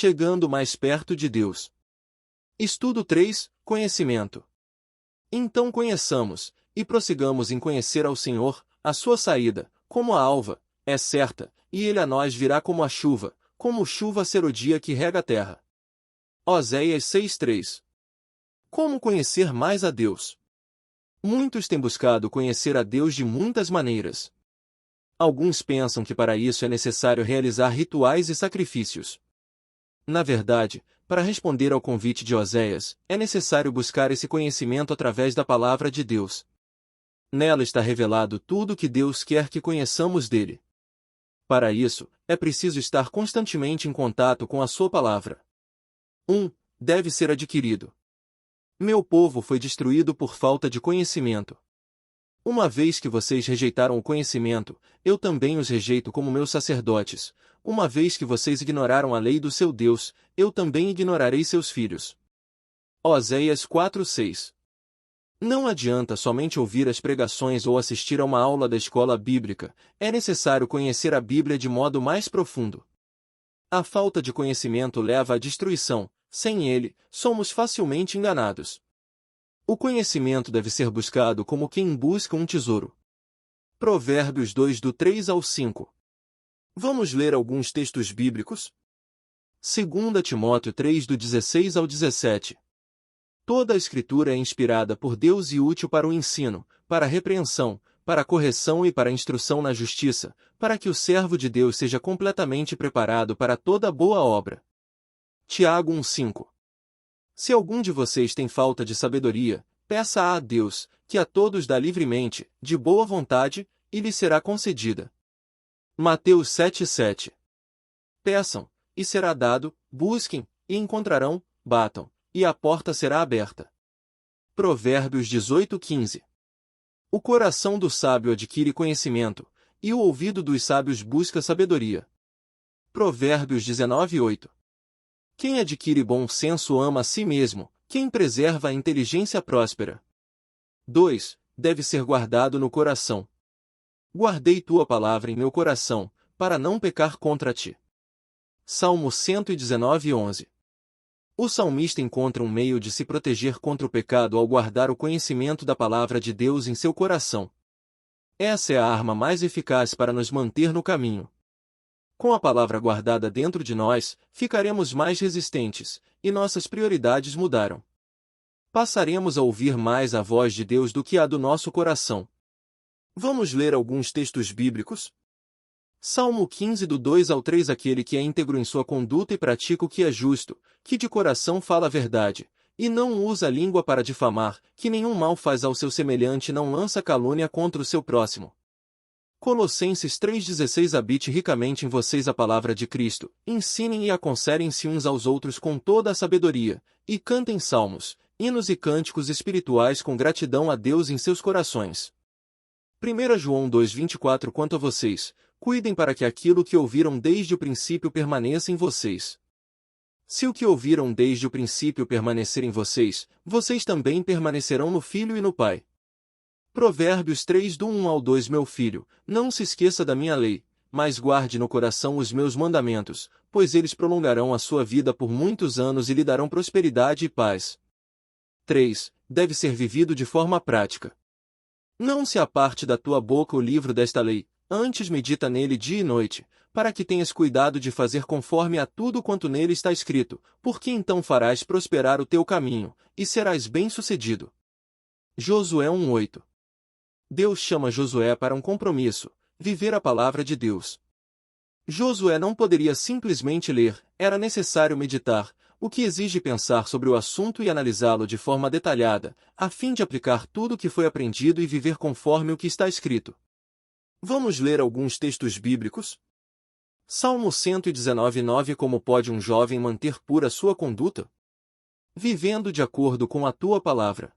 chegando mais perto de Deus. Estudo 3, Conhecimento. Então conheçamos, e prossigamos em conhecer ao Senhor, a sua saída, como a alva, é certa, e ele a nós virá como chuva ser o dia que rega a terra. Oséias 6:3. Como conhecer mais a Deus? Muitos têm buscado conhecer a Deus de muitas maneiras. Alguns pensam que para isso é necessário realizar rituais e sacrifícios. Na verdade, para responder ao convite de Oséias, é necessário buscar esse conhecimento através da palavra de Deus. Nela está revelado tudo o que Deus quer que conheçamos dele. Para isso, é preciso estar constantemente em contato com a sua palavra. 1. Deve ser adquirido. Meu povo foi destruído por falta de conhecimento. Uma vez que vocês rejeitaram o conhecimento, eu também os rejeito como meus sacerdotes. Uma vez que vocês ignoraram a lei do seu Deus, eu também ignorarei seus filhos. Oséias 4:6. Não adianta somente ouvir as pregações ou assistir a uma aula da escola bíblica, é necessário conhecer a Bíblia de modo mais profundo. A falta de conhecimento leva à destruição, sem ele, somos facilmente enganados. O conhecimento deve ser buscado como quem busca um tesouro. Provérbios 2 do 3 ao 5. Vamos ler alguns textos bíblicos? 2 Timóteo 3 do 16 ao 17. Toda a Escritura é inspirada por Deus e útil para o ensino, para a repreensão, para a correção e para a instrução na justiça, para que o servo de Deus seja completamente preparado para toda boa obra. Tiago 1:5. Se algum de vocês tem falta de sabedoria, peça a Deus, que a todos dá livremente, de boa vontade, e lhe será concedida. Mateus 7:7. Peçam, e será dado, busquem, e encontrarão, batam, e a porta será aberta. Provérbios 18:15. O coração do sábio adquire conhecimento, e o ouvido dos sábios busca sabedoria. Provérbios 19:8. Quem adquire bom senso ama a si mesmo, quem preserva a inteligência próspera. 2. Deve ser guardado no coração. Guardei tua palavra em meu coração, para não pecar contra ti. Salmo 119:11. O salmista encontra um meio de se proteger contra o pecado ao guardar o conhecimento da palavra de Deus em seu coração. Essa é a arma mais eficaz para nos manter no caminho. Com a palavra guardada dentro de nós, ficaremos mais resistentes, e nossas prioridades mudaram. Passaremos a ouvir mais a voz de Deus do que a do nosso coração. Vamos ler alguns textos bíblicos? Salmo 15 do 2 ao 3. Aquele que é íntegro em sua conduta e pratica o que é justo, que de coração fala a verdade, e não usa a língua para difamar, que nenhum mal faz ao seu semelhante, não lança calúnia contra o seu próximo. Colossenses 3,16. Habite ricamente em vocês a palavra de Cristo, ensinem e aconselhem-se uns aos outros com toda a sabedoria, e cantem salmos, hinos e cânticos espirituais com gratidão a Deus em seus corações. 1 João 2,24. Quanto a vocês, cuidem para que aquilo que ouviram desde o princípio permaneça em vocês. Se o que ouviram desde o princípio permanecer em vocês, vocês também permanecerão no Filho e no Pai. Provérbios 3 do 1 ao 2. Meu filho, não se esqueça da minha lei, mas guarde no coração os meus mandamentos, pois eles prolongarão a sua vida por muitos anos e lhe darão prosperidade e paz. 3. Deve ser vivido de forma prática. Não se aparte da tua boca o livro desta lei, antes medita nele dia e noite, para que tenhas cuidado de fazer conforme a tudo quanto nele está escrito, porque então farás prosperar o teu caminho, e serás bem-sucedido. Josué 1:8. Deus chama Josué para um compromisso, viver a palavra de Deus. Josué não poderia simplesmente ler, era necessário meditar, o que exige pensar sobre o assunto e analisá-lo de forma detalhada, a fim de aplicar tudo o que foi aprendido e viver conforme o que está escrito. Vamos ler alguns textos bíblicos? Salmo 119:9. Como pode um jovem manter pura sua conduta? Vivendo de acordo com a tua palavra.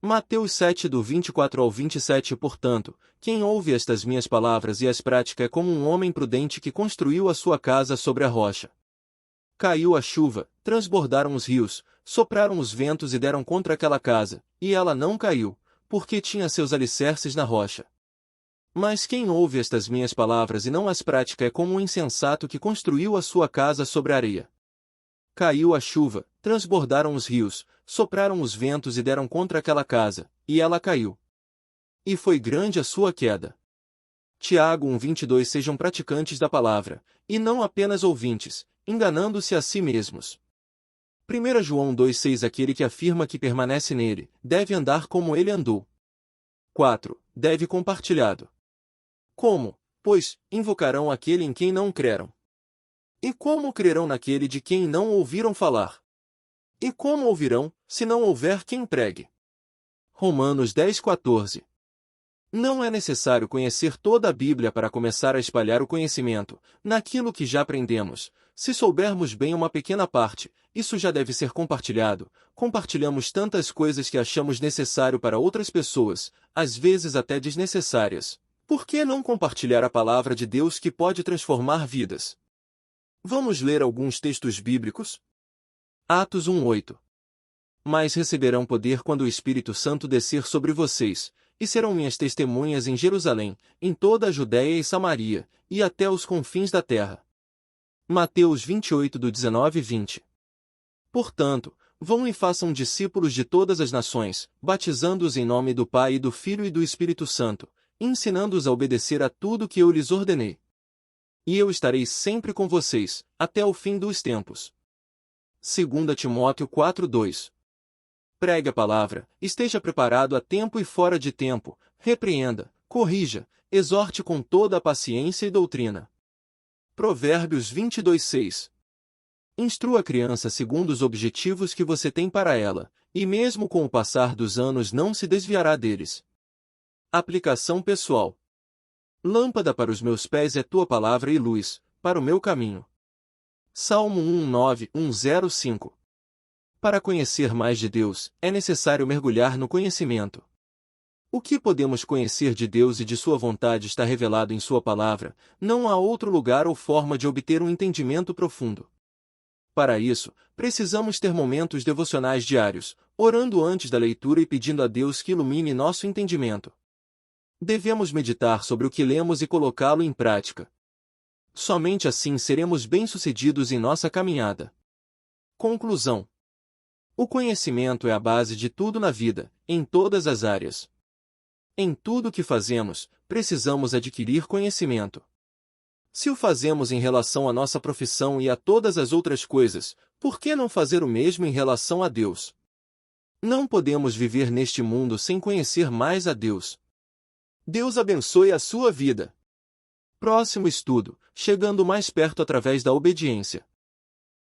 Mateus 7 do 24 ao 27. Portanto, quem ouve estas minhas palavras e as pratica é como um homem prudente que construiu a sua casa sobre a rocha. Caiu a chuva, transbordaram os rios, sopraram os ventos e deram contra aquela casa, e ela não caiu, porque tinha seus alicerces na rocha. Mas quem ouve estas minhas palavras e não as pratica é como um insensato que construiu a sua casa sobre a areia. Caiu a chuva, transbordaram os rios, sopraram os ventos e deram contra aquela casa, e ela caiu. E foi grande a sua queda. Tiago 1:22 Sejam praticantes da palavra, e não apenas ouvintes, enganando-se a si mesmos. 1 João 2:6 Aquele que afirma que permanece nele, deve andar como ele andou. 4. Deve compartilhado. Como, pois, invocarão aquele em quem não creram? E como crerão naquele de quem não ouviram falar? E como ouvirão, se não houver quem pregue? Romanos 10:14. Não é necessário conhecer toda a Bíblia para começar a espalhar o conhecimento, naquilo que já aprendemos. Se soubermos bem uma pequena parte, isso já deve ser compartilhado. Compartilhamos tantas coisas que achamos necessário para outras pessoas, às vezes até desnecessárias. Por que não compartilhar a palavra de Deus que pode transformar vidas? Vamos ler alguns textos bíblicos? Atos 1:8. Mas receberão poder quando o Espírito Santo descer sobre vocês, e serão minhas testemunhas em Jerusalém, em toda a Judéia e Samaria, e até os confins da terra. Mateus 28:19-20. Portanto, vão e façam discípulos de todas as nações, batizando-os em nome do Pai e do Filho e do Espírito Santo, ensinando-os a obedecer a tudo que eu lhes ordenei. E eu estarei sempre com vocês, até o fim dos tempos. 2 Timóteo 4:2. Pregue a palavra, esteja preparado a tempo e fora de tempo, repreenda, corrija, exorte com toda a paciência e doutrina. Provérbios 22:6. Instrua a criança segundo os objetivos que você tem para ela, e mesmo com o passar dos anos não se desviará deles. Aplicação pessoal. Lâmpada para os meus pés é tua palavra e luz, para o meu caminho. Salmo 1:9-1:05. Para conhecer mais de Deus, é necessário mergulhar no conhecimento. O que podemos conhecer de Deus e de sua vontade está revelado em sua palavra, não há outro lugar ou forma de obter um entendimento profundo. Para isso, precisamos ter momentos devocionais diários, orando antes da leitura e pedindo a Deus que ilumine nosso entendimento. Devemos meditar sobre o que lemos e colocá-lo em prática. Somente assim seremos bem-sucedidos em nossa caminhada. Conclusão. O conhecimento é a base de tudo na vida, em todas as áreas. Em tudo o que fazemos, precisamos adquirir conhecimento. Se o fazemos em relação à nossa profissão e a todas as outras coisas, por que não fazer o mesmo em relação a Deus? Não podemos viver neste mundo sem conhecer mais a Deus. Deus abençoe a sua vida. Próximo estudo, chegando mais perto através da obediência.